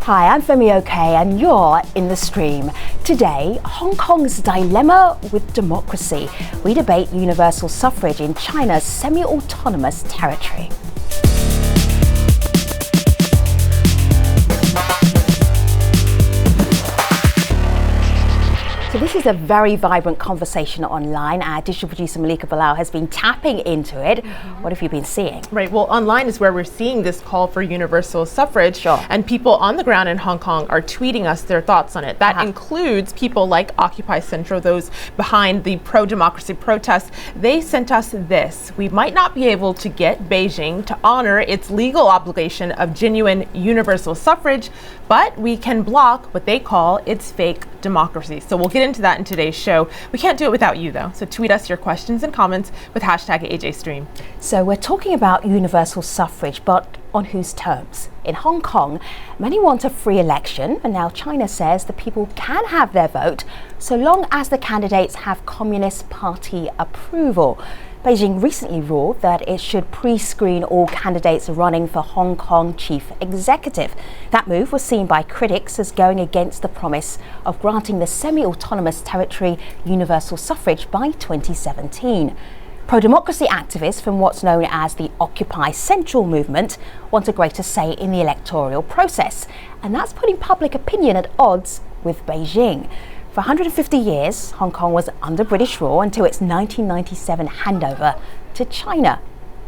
Hi, I'm Femi OK and you're in the stream. Today, Hong Kong's dilemma with democracy. We debate universal suffrage in China's semi-autonomous territory. So this is a very vibrant conversation online. Our digital producer Malika Bilal has been tapping into it. What have you been seeing? Right, well, online is where we're seeing this call for universal suffrage. Sure. And people on the ground in Hong Kong are tweeting us their thoughts on it. That includes people like Occupy Central, those behind the pro-democracy protests. They sent us this. We might not be able to get Beijing to honor its legal obligation of genuine universal suffrage, but we can block what they call its fake democracy. So we'll get into that in today's show. We can't do it without you, though. So tweet us your questions and comments with hashtag AJStream. So we're talking about universal suffrage, but on whose terms? In Hong Kong, many want a free election, and now China says the people can have their vote so long as the candidates have Communist Party approval. Beijing recently ruled that it should pre-screen all candidates running for Hong Kong chief executive. That move was seen by critics as going against the promise of granting the semi-autonomous territory universal suffrage by 2017. Pro-democracy activists from what's known as the Occupy Central movement want a greater say in the electoral process, and that's putting public opinion at odds with Beijing. For 150 years, Hong Kong was under British rule until its 1997 handover to China.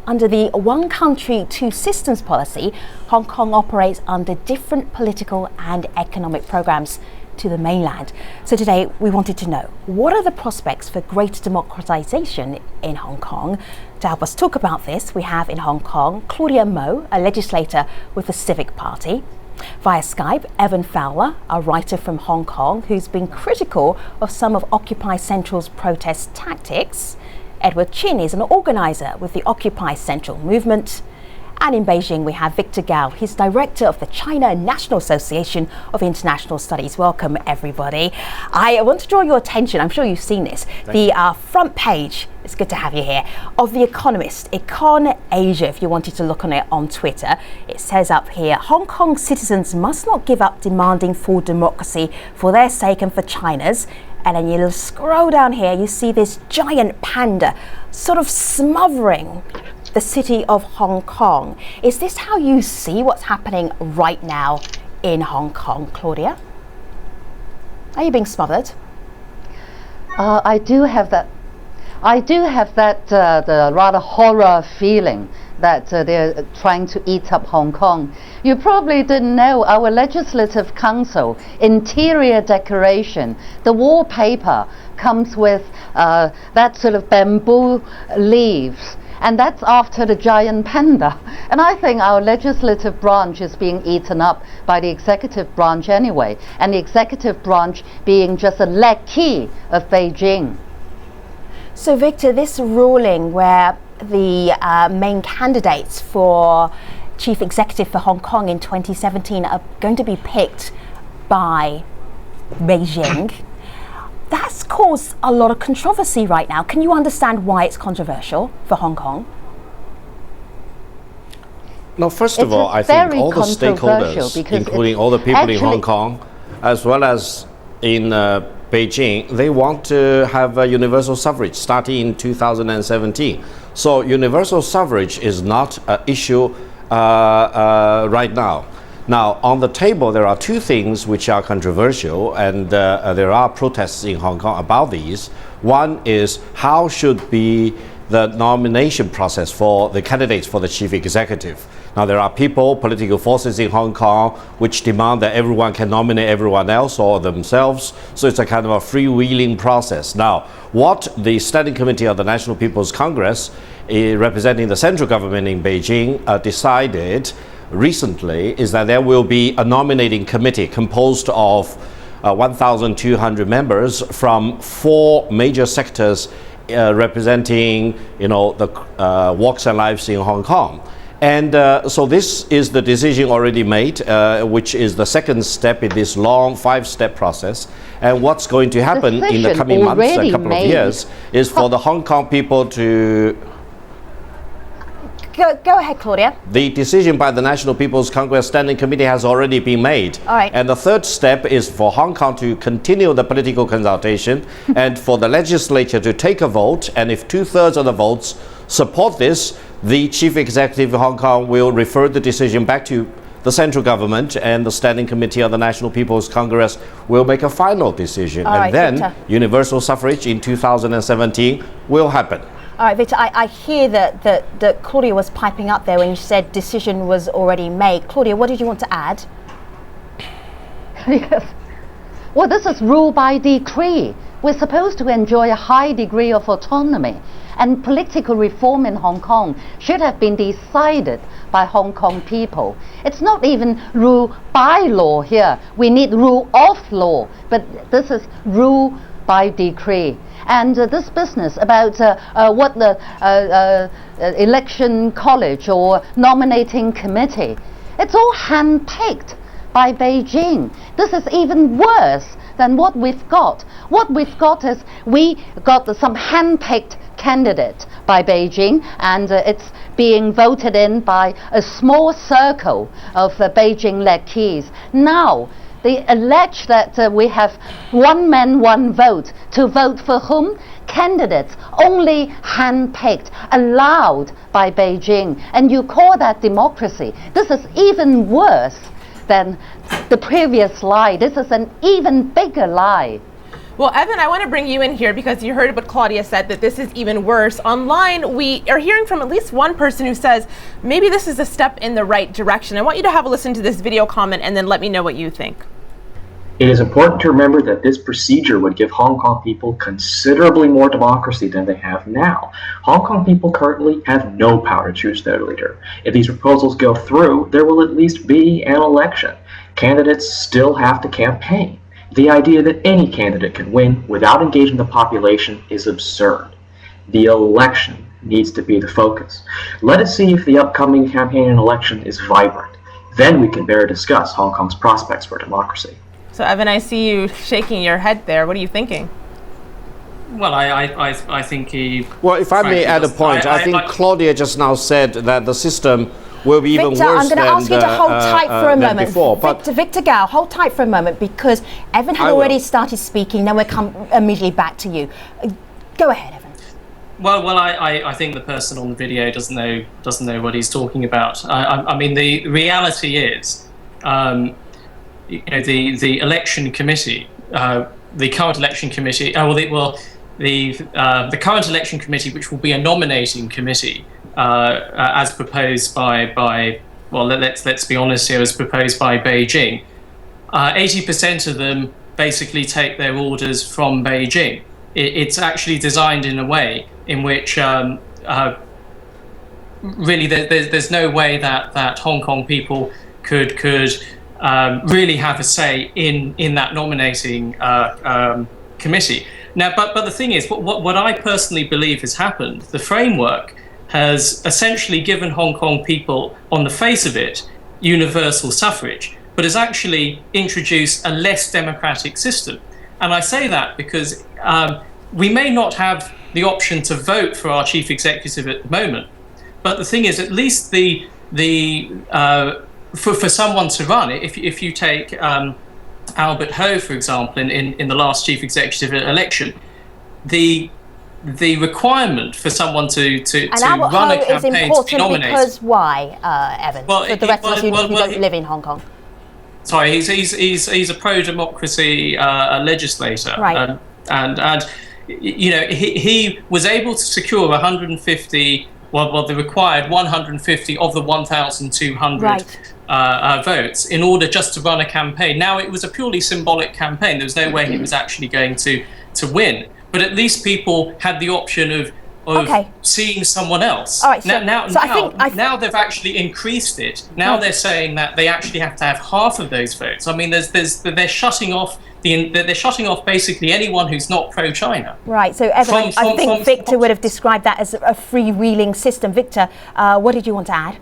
Under the one country, two systems policy, Hong Kong operates under different political and economic programs to the mainland. So today we wanted to know, what are the prospects for greater democratization in Hong Kong? To help us talk about this, we have in Hong Kong Claudia Mo, a legislator with the Civic Party. Via Skype, Evan Fowler, a writer from Hong Kong who's been critical of some of Occupy Central's protest tactics. Edward Chin is an organizer with the Occupy Central movement. And in Beijing, we have Victor Gao. He's director of the China National Association of International Studies. Welcome, everybody. I want to draw your attention, I'm sure you've seen this, the front page, it's good to have you here, of The Economist, Econ Asia, if you wanted to look on it on Twitter. It says up here, Hong Kong citizens must not give up demanding full democracy for their sake and for China's. And then you scroll down here, you see this giant panda sort of smothering the city of Hong Kong. Is this how you see what's happening right now in Hong Kong, Claudia? Are you being smothered? I do have that the rather horror feeling that they're trying to eat up Hong Kong. You probably didn't know our Legislative Council interior decoration, the wallpaper comes with that sort of bamboo leaves, and that's after the giant panda. And I think our legislative branch is being eaten up by the executive branch anyway, and the executive branch being just a lackey of Beijing. So Victor, this ruling where the main candidates for chief executive for Hong Kong in 2017 are going to be picked by Beijing, that's caused a lot of controversy right now. Can you understand why it's controversial for Hong Kong? No, first of all, I think all the stakeholders, including all the people in Hong Kong, as well as in Beijing, they want to have a universal suffrage starting in 2017. So universal suffrage is not an issue right now. Now, on the table, there are two things which are controversial, and there are protests in Hong Kong about these. One is how should be the nomination process for the candidates for the chief executive. Now, there are people, political forces in Hong Kong, which demand that everyone can nominate everyone else or themselves. So it's a kind of a freewheeling process. Now, what the Standing Committee of the National People's Congress, representing the central government in Beijing, decided recently is that there will be a nominating committee composed of 1,200 members from 4 major sectors representing, the walks and lives in Hong Kong. And so this is the decision already made, which is the second step in this long 5-step process. And what's going to happen in the coming months, a couple of years, is for the Hong Kong people to Go ahead, Claudia. The decision by the National People's Congress Standing Committee has already been made. All right. And the third step is for Hong Kong to continue the political consultation and for the legislature to take a vote. And if 2/3 of the votes support this, the Chief Executive of Hong Kong will refer the decision back to the central government, and the Standing Committee of the National People's Congress will make a final decision. All right, then Victor. universal suffrage in 2017 will happen. All right, Victor, I hear that Claudia was piping up there when you said decision was already made. Claudia, what did you want to add? Yes. Well, this is rule by decree. We're supposed to enjoy a high degree of autonomy, and political reform in Hong Kong should have been decided by Hong Kong people. It's not even rule by law here. We need rule of law, but this is rule by decree. And this business about what the election college or nominating committee, it's all handpicked by Beijing. This is even worse than what we've got. What we've got is we got some handpicked candidate by Beijing, and it's being voted in by a small circle of Beijing lackeys. Now, they allege that we have one man, one vote. To vote for whom? Candidates only handpicked, allowed by Beijing. And you call that democracy? This is even worse than the previous lie. This is an even bigger lie. Well, Evan, I want to bring you in here because you heard what Claudia said, that this is even worse. Online, we are hearing from at least one person who says, maybe this is a step in the right direction. I want you to have a listen to this video comment and then let me know what you think. It is important to remember that this procedure would give Hong Kong people considerably more democracy than they have now. Hong Kong people currently have no power to choose their leader. If these proposals go through, there will at least be an election. Candidates still have to campaign. The idea that any candidate can win without engaging the population is absurd. The election needs to be the focus. Let us see if the upcoming campaign and election is vibrant. Then we can better discuss Hong Kong's prospects for democracy. So, Evan, I see you shaking your head there. What are you thinking? Well, I think he... Well, if I may add a point, I think Claudia just now said that the system will be even Victor, worse I'm going to ask you to hold tight for a moment. Before, Victor Gao, hold tight for a moment, because Evan had already started speaking. Then we'll come immediately back to you. Go ahead, Evan. Well, I think the person on the video doesn't know what he's talking about. I mean, the reality is, the election committee, the current election committee, the current election committee, which will be a nominating committee, as proposed by well, let's be honest here, as proposed by Beijing. 80% of them basically take their orders from Beijing. It's actually designed in a way in which really there's no way that Hong Kong people could really have a say in that nominating committee. Now, but the thing is, what I personally believe has happened, the framework has essentially given Hong Kong people, on the face of it, universal suffrage, but has actually introduced a less democratic system. And I say that because we may not have the option to vote for our chief executive at the moment, but the thing is, at least for someone to run it, if you take Albert Ho, for example, in the last chief executive election, the requirement for someone to run a campaign to be nominated. Because why, Evan? Well, for the rest of us who don't live in Hong Kong. Sorry, he's a pro-democracy legislator, right? And he was able to secure 150. Well, the required 150 of the 1,200 votes in order just to run a campaign. Now, it was a purely symbolic campaign. There was no way he was actually going to win. But at least people had the option of seeing someone else. All right, so, now they've actually increased it. Now they're saying that they actually have to have half of those votes. I mean, they're shutting off basically anyone who's not pro-China. Right. So, Evan, I think Victor would have described that as a freewheeling system. Victor, what did you want to add?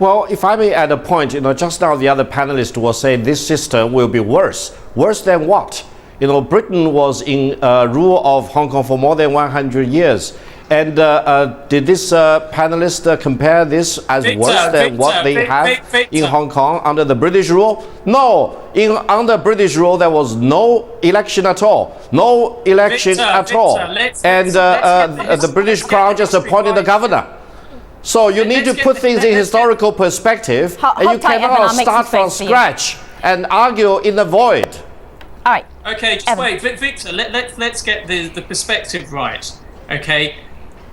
Well, if I may add a point, just now the other panelist was saying this system will be worse. Worse than what? Britain was in rule of Hong Kong for more than 100 years. And did this panelist compare this as worse than what they have in Hong Kong under the British rule? No, under British rule there was no election at all, and the British Crown just appointed the governor. So you need to put things in historical perspective, and you cannot start from scratch and argue in the void. All right. Okay, just wait, Victor. Let's get the perspective right. Okay.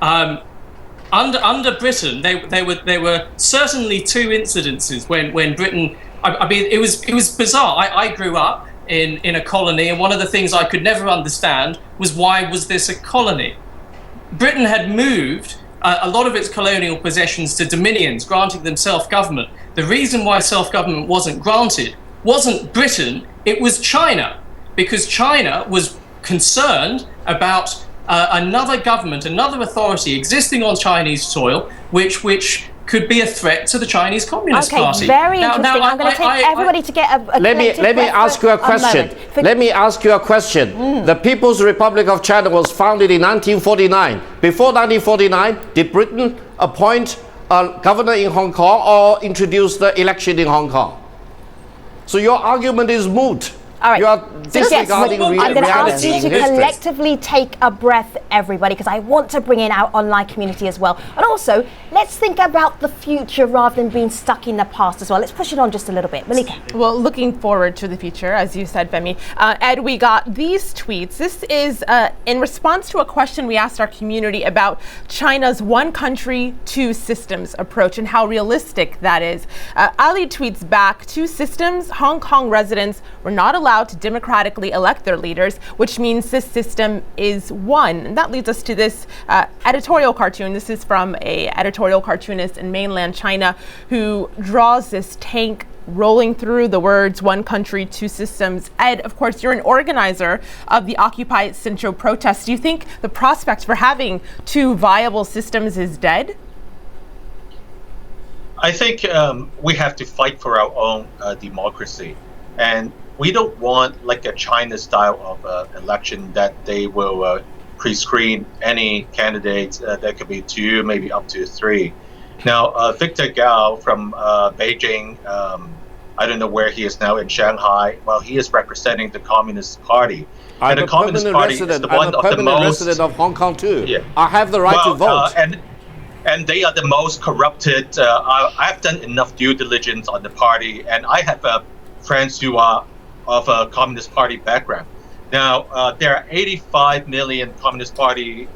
Under Britain, there were certainly two incidences when Britain. I mean, it was bizarre. I grew up in a colony, and one of the things I could never understand was why was this a colony? Britain had moved a lot of its colonial possessions to dominions, granting them self-government. The reason why self-government wasn't granted wasn't Britain; it was China, because China was concerned about another government, another authority existing on Chinese soil, which could be a threat to the Chinese Communist Party. Very interesting. I'm going to take everybody to get a let me ask you a question. Let me ask you a question. The People's Republic of China was founded in 1949. Before 1949, did Britain appoint a governor in Hong Kong or introduce the election in Hong Kong? So your argument is moot. All right. You are disregarding reality. I'm going to ask you to collectively take a breath, everybody, because I want to bring in our online community as well. And also, let's think about the future rather than being stuck in the past as well. Let's push it on just a little bit. Malika. Well, looking forward to the future, as you said, Femi. Ed, we got these tweets. This is in response to a question we asked our community about China's one country, two systems approach and how realistic that is. Ali tweets back, two systems, Hong Kong residents were not allowed to democratically elect their leaders, which means this system is one. And that leads us to this editorial cartoon. This is from an editorial cartoonist in mainland China who draws this tank rolling through the words one country, two systems. Ed, of course, you're an organizer of the Occupy Central protests. Do you think the prospect for having two viable systems is dead? I think we have to fight for our own democracy. And we don't want like a China style of election that they will pre-screen any candidates. That could be two, maybe up to three. Now, Victor Gao from Beijing, I don't know where he is now in Shanghai. Well, he is representing the Communist Party. I'm a permanent resident. I'm a permanent resident of Hong Kong too. Yeah. I have the right to vote. And they are the most corrupted. I've done enough due diligence on the party, and I have friends who are of a Communist Party background. Now, there are 85 million Communist Party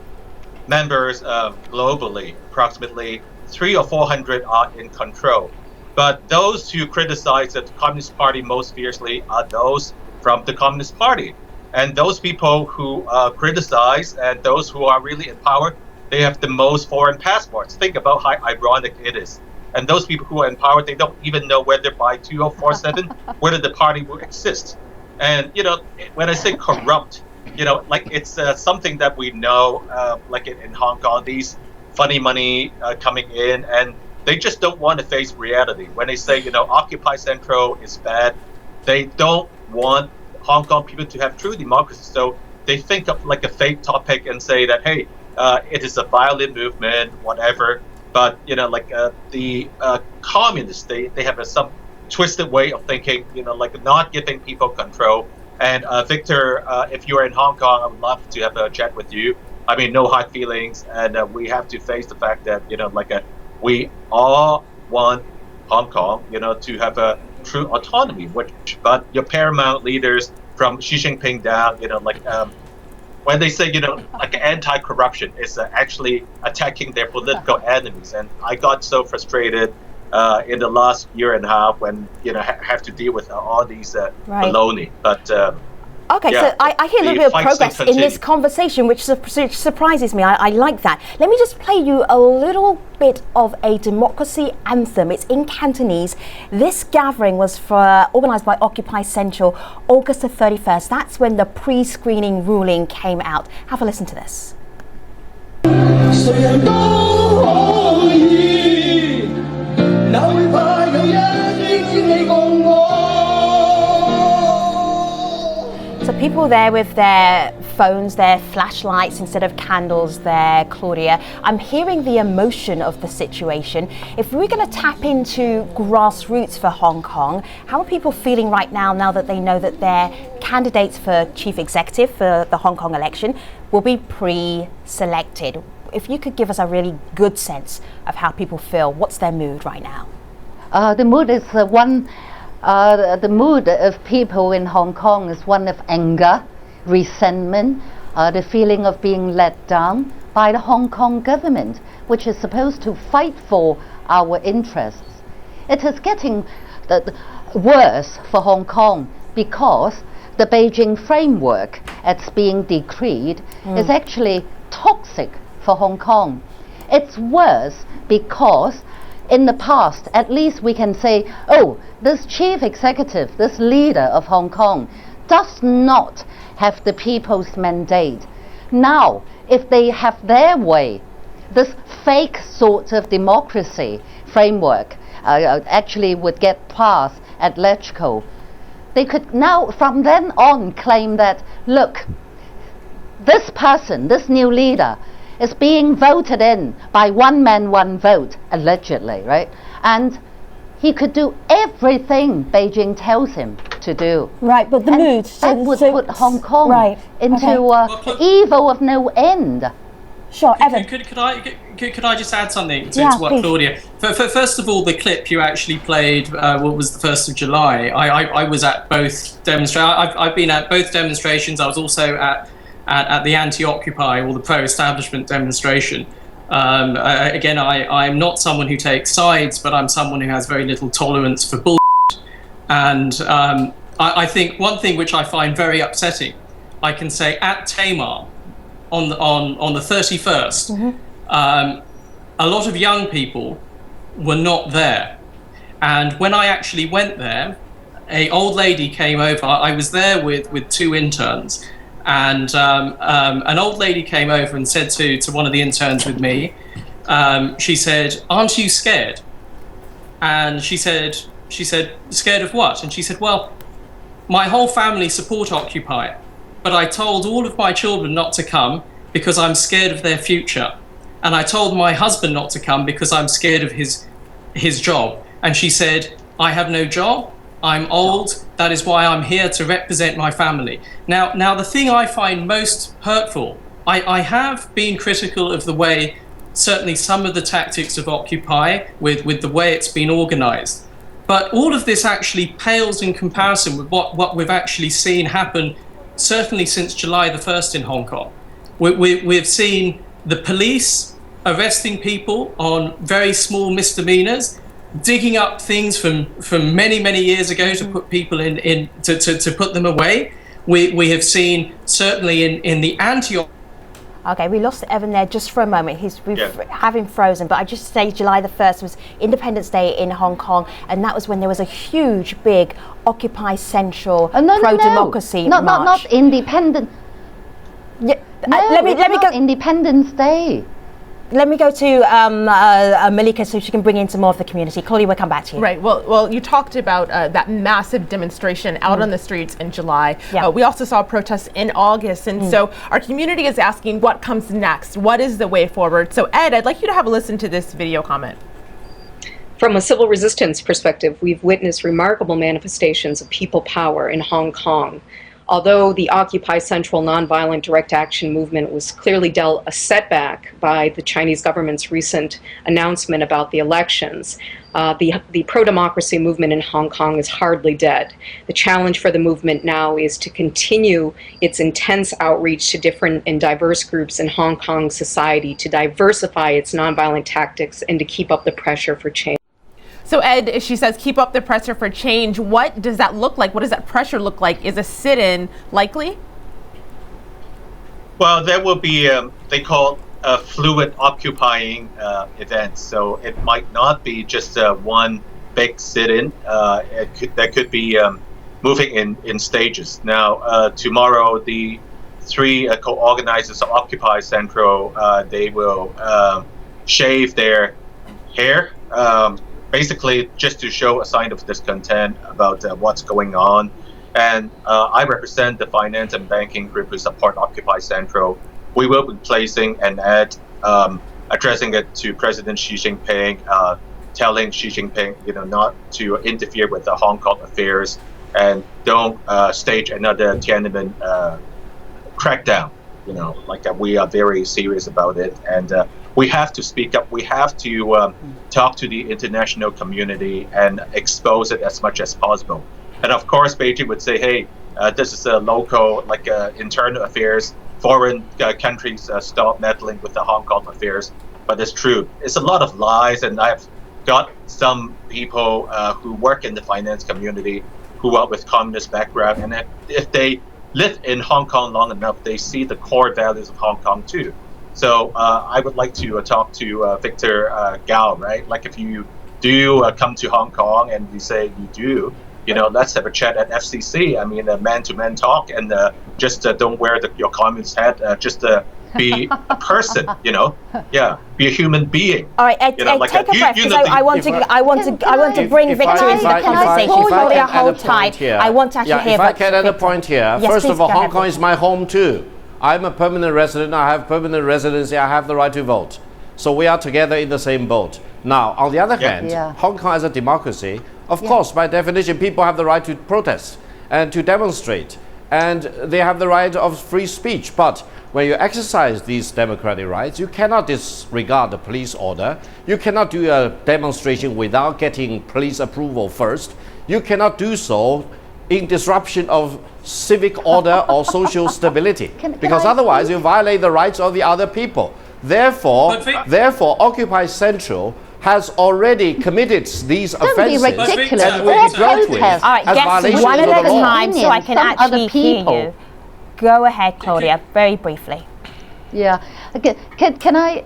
members globally. Approximately 300 or 400 are in control. But those who criticize the Communist Party most fiercely are those from the Communist Party. And those people who criticize and those who are really in power, they have the most foreign passports. Think about how ironic it is. And those people who are in power, they don't even know whether by 2047, whether the party will exist. And, you know, when I say corrupt, you know, like it's something that we know, like in Hong Kong, these funny money coming in, and they just don't want to face reality. When they say, you know, Occupy Central is bad, they don't want Hong Kong people to have true democracy. So they think of like a fake topic and say that, hey, it is a violent movement, whatever. But, you know, like the communists, they have some twisted way of thinking, you know, like not giving people control. And Victor, if you're in Hong Kong, I would love to have a chat with you. I mean, no hard feelings. And we have to face the fact that, you know, like we all want Hong Kong, you know, to have a true autonomy. But your paramount leaders from Xi Jinping down, you know, like when they say, you know, like anti-corruption is actually attacking their political enemies. And I got so frustrated in the last year and a half when, you know, have to deal with all these baloney. But okay, yeah, so I hear a little bit of progress in this conversation, which surprises me. I like that. Let me just play you a little bit of a democracy anthem. It's in Cantonese. This gathering was organised by Occupy Central, August the 31st. That's when the pre-screening ruling came out. Have a listen to this. People there with their phones, their flashlights instead of candles there, Claudia. I'm hearing the emotion of the situation. If we're going to tap into grassroots for Hong Kong, how are people feeling right now that they know that their candidates for chief executive for the Hong Kong election will be pre-selected? If you could give us a really good sense of how people feel, what's their mood right now? The mood is the mood of people in Hong Kong is one of anger, resentment, the feeling of being let down by the Hong Kong government, which is supposed to fight for our interests. It is getting worse for Hong Kong because the Beijing framework that's being decreed is actually toxic for Hong Kong. It's worse because in the past, at least we can say, oh, this chief executive, this leader of Hong Kong does not have the people's mandate. Now, if they have their way, this fake sort of democracy framework actually would get passed at LegCo. They could now, from then on, claim that, look, this person, this new leader, is being voted in by one man, one vote, allegedly, right? And he could do everything Beijing tells him to do. Right, but the mood... That would put Hong Kong into evil of no end. Sure, Evan. Could I just add something to what please. Claudia... First of all, the clip you actually played, what was the 1st of July, I was at both demonstrations. I've been at both demonstrations. I was also at the anti-Occupy or the pro-establishment demonstration. Again, I'm not someone who takes sides, but I'm someone who has very little tolerance for bullshit. And I think one thing which I find very upsetting, I can say at Tamar on the 31st, a lot of young people were not there. And when I actually went there, an old lady came over. I was there with 2 interns. And an old lady came over and said to one of the interns with me, she said, "Aren't you scared?" And she said, "Scared of what?" And she said, "Well, my whole family support Occupy, but I told all of my children not to come because I'm scared of their future. And I told my husband not to come because I'm scared of his job." And she said, "I have no job. I'm old, that is why I'm here to represent my family." Now the thing I find most hurtful, I have been critical of the way, certainly some of the tactics of Occupy, with the way it's been organized. But all of this actually pales in comparison with what we've actually seen happen, certainly since July the 1st in Hong Kong. We've seen the police arresting people on very small misdemeanors, digging up things from many years ago to put people to put them away. We have seen certainly in the anti. Okay, we lost Evan there just for a moment. We have him frozen, but I just say July the 1st was Independence Day in Hong Kong, and that was when there was a huge, big Occupy Central pro-democracy march. Not independent. Yeah, no, let me go. Independence Day. Let me go to Malika so she can bring in some more of the community. Claudia, we'll come back to you. Right. Well, you talked about that massive demonstration out on the streets in July. We also saw protests in August. And so our community is asking what comes next? What is the way forward? So Ed, I'd like you to have a listen to this video comment. From a civil resistance perspective, we've witnessed remarkable manifestations of people power in Hong Kong. Although the Occupy Central nonviolent direct action movement was clearly dealt a setback by the Chinese government's recent announcement about the elections, the pro-democracy movement in Hong Kong is hardly dead. The challenge for the movement now is to continue its intense outreach to different and diverse groups in Hong Kong society, to diversify its nonviolent tactics, and to keep up the pressure for change. So Ed, she says, keep up the pressure for change. What does that look like? What does that pressure look like? Is a sit-in likely? Well, there will be, they call a fluid occupying event. So it might not be just one big sit-in. That could be moving in stages. Now, tomorrow, the 3 co-organizers of Occupy Central, they will shave their hair, basically just to show a sign of discontent about what's going on. And I represent the finance and banking group who support Occupy Central. We will be placing an ad addressing it to President Xi Jinping, telling Xi Jinping, not to interfere with the Hong Kong affairs and don't stage another Tiananmen crackdown. We are very serious about it, and we have to speak up. We have to talk to the international community and expose it as much as possible. And of course, Beijing would say, "Hey, this is a local, internal affairs. Foreign countries stop meddling with the Hong Kong affairs." But it's true. It's a lot of lies, and I've got some people who work in the finance community who are with communist background, and if they live in Hong Kong long enough, they see the core values of Hong Kong too. So I would like to talk to Victor Gao, right? Like if you do come to Hong Kong and you say you do, let's have a chat at FCC. I mean, a man-to-man talk, and just don't wear your communist hat. Just be a person, be a human being. All right, take a breath, because I want to bring Victor into the conversation. Claudia, hold tight. I want to actually hear. If I can add a point here, first of all, Hong Kong is my home too. I'm a permanent resident. I have permanent residency. I have the right to vote. So we are together in the same boat. Now, on the other hand, Hong Kong as a democracy, of course, by definition, people have the right to protest and to demonstrate, and they have the right of free speech. But when you exercise these democratic rights, you cannot disregard the police order. You cannot do a demonstration without getting police approval first. You cannot do so in disruption of civic order or social stability, because otherwise you violate the rights of the other people. Therefore, Occupy Central has already committed these offences. Don't be ridiculous. And will be dealt with as violations one of the at a law. time, so I can actually hear you. Go ahead, Claudia, very briefly. Yeah. Can I?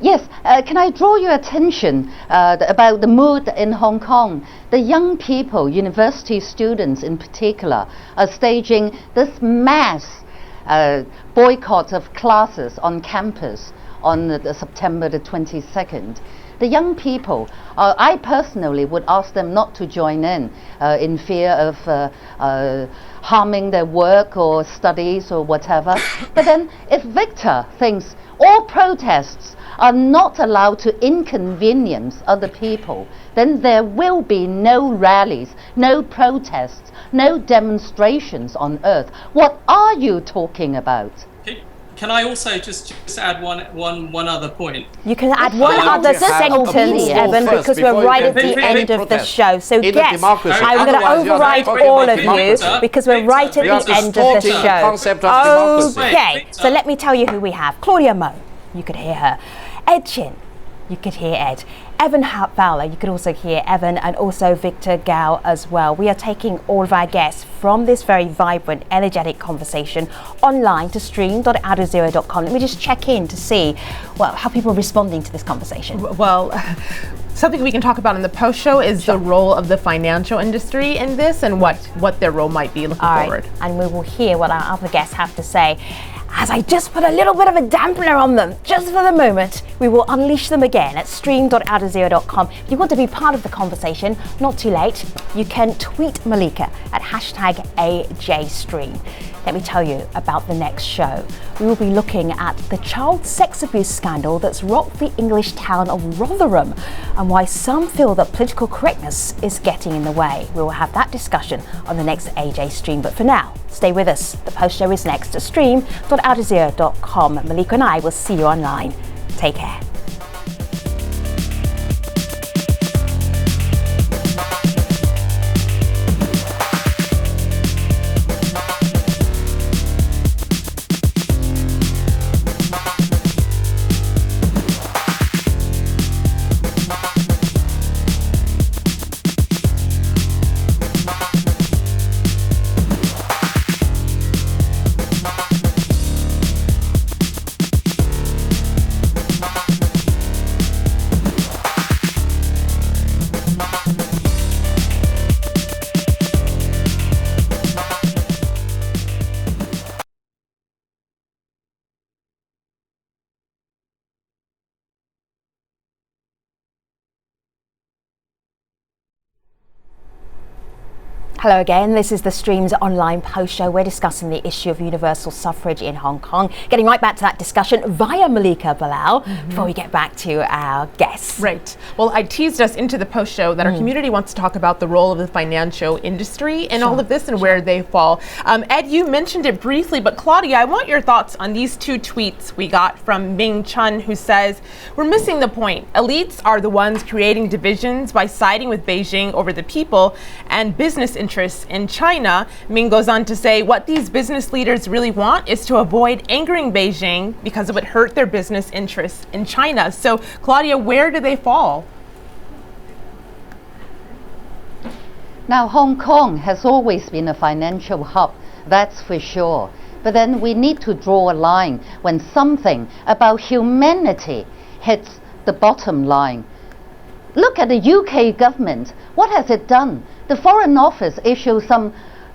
Yes. Can I draw your attention about the mood in Hong Kong? The young people, university students in particular, are staging this mass boycott of classes on campus on September the 22nd. The young people, I personally would ask them not to join in fear of harming their work or studies or whatever. But then if Victor thinks all protests are not allowed to inconvenience other people, then there will be no rallies, no protests, no demonstrations on earth. What are you talking about? Can I also just add one other point? You can add one other sentence, Evan, because we're right at the end of the show. So yes, I'm going to override all of you because we're right at the end of the show. Okay, so let me tell you who we have. Claudia Mo, you could hear her. Ed Chin, you could hear Ed. Evan Fowler, you could also hear Evan, and also Victor Gao as well. We are taking all of our guests from this very vibrant, energetic conversation online to stream.outerzero.com. Let me just check in to see how people are responding to this conversation. Well, something we can talk about in the post show is the role of the financial industry in this and what their role might be looking forward. And we will hear what our other guests have to say. As I just put a little bit of a dampener on them, just for the moment, we will unleash them again at stream.outerzero.com. If you want to be part of the conversation, not too late, you can tweet Malika at #AJStream. Let me tell you about the next show. We will be looking at the child sex abuse scandal that's rocked the English town of Rotherham and why some feel that political correctness is getting in the way. We will have that discussion on the next AJ Stream. But for now, stay with us. The post show is next at stream.outerzero.com. Malika and I will see you online. Take care. Hello again, this is the Stream's online post show. We're discussing the issue of universal suffrage in Hong Kong. Getting right back to that discussion via Malika Bilal before we get back to our guests. Right. Well, I teased us into the post show that our community wants to talk about the role of the financial industry in all of this and where they fall. Ed, you mentioned it briefly, but Claudia, I want your thoughts on these two tweets we got from Ming Chun, who says, "We're missing the point. Elites are the ones creating divisions by siding with Beijing over the people and business interests in China." Ming goes on to say, what these business leaders really want is to avoid angering Beijing because it would hurt their business interests in China. So, Claudia, where do they fall? Now, Hong Kong has always been a financial hub, that's for sure. But then we need to draw a line when something about humanity hits the bottom line. Look at the UK government. What has it done? The Foreign Office issued some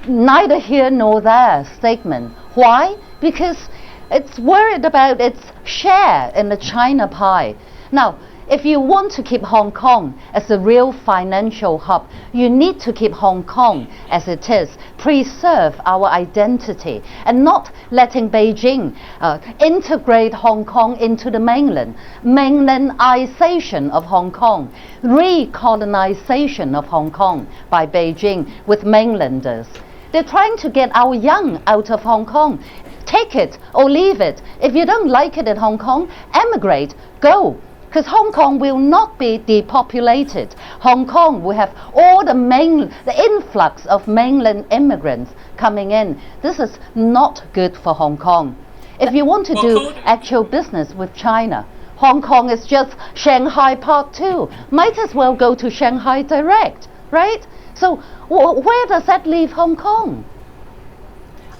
neither here nor there statement. Why? Because it's worried about its share in the China pie. Now, if you want to keep Hong Kong as a real financial hub, you need to keep Hong Kong as it is, preserve our identity, and not letting Beijing integrate Hong Kong into the mainland. Mainlandization of Hong Kong, recolonization of Hong Kong by Beijing with mainlanders. They're trying to get our young out of Hong Kong. Take it or leave it. If you don't like it in Hong Kong, emigrate, go. Because Hong Kong will not be depopulated. Hong Kong will have all the influx of mainland immigrants coming in. This is not good for Hong Kong. If you want to do actual business with China, Hong Kong is just Shanghai Part 2. Might as well go to Shanghai direct, right? So where does that leave Hong Kong?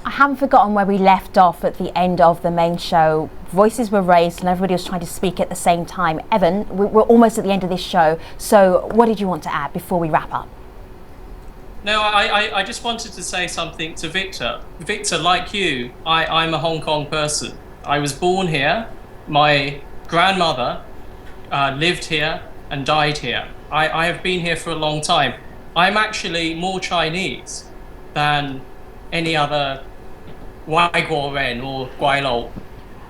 I haven't forgotten where we left off at the end of the main show. Voices were raised and everybody was trying to speak at the same time. Evan, we're almost at the end of this show, so what did you want to add before we wrap up? No, I just wanted to say something to Victor. Victor, like you, I'm a Hong Kong person. I was born here. My grandmother lived here and died here. I have been here for a long time. I'm actually more Chinese than any other Waiguoren or Guailou.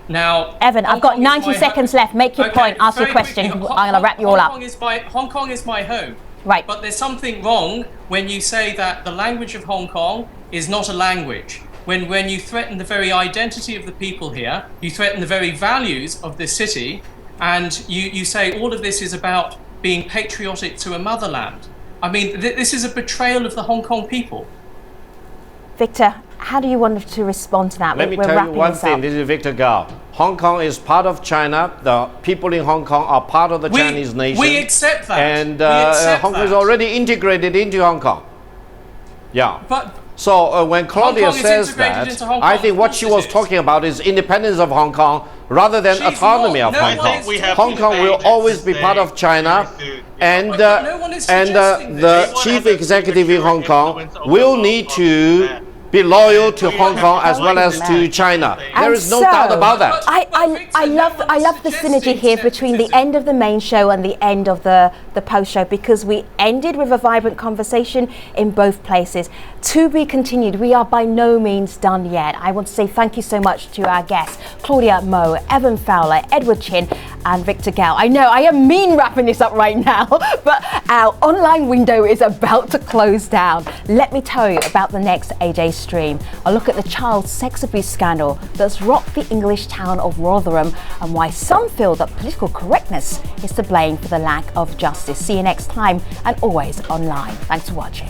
Now, Evan, I've got 90 seconds left. Make your point. Ask your question. I'm going to wrap you all up. Hong Kong is my home. Right. But there's something wrong when you say that the language of Hong Kong is not a language. When you threaten the very identity of the people here, you threaten the very values of this city, and you say all of this is about being patriotic to a motherland. I mean, this is a betrayal of the Hong Kong people. Victor, how do you want to respond to that? Let me tell you one thing. This is Victor Gao. Hong Kong is part of China. The people in Hong Kong are part of the Chinese nation. We accept that. And Hong Kong is already integrated into Hong Kong. Yeah. But so when Claudia says that, I think what she was talking about is independence of Hong Kong rather than autonomy of Hong Kong. Hong Kong will always be part of China, and the chief executive in Hong Kong will need to be loyal to Hong Kong as well as to China. There is no doubt about that. I love the synergy here between the end of the main show and the end of the post show, because we ended with a vibrant conversation in both places. To be continued. We are by no means done yet. I want to say thank you so much to our guests, Claudia Mo, Evan Fowler, Edward Chin and Victor Gao. I know I am mean wrapping this up right now, but our online window is about to close down. Let me tell you about the next AJ Stream. A look at the child sex abuse scandal that's rocked the English town of Rotherham and why some feel that political correctness is to blame for the lack of justice. See you next time, and always online. Thanks for watching.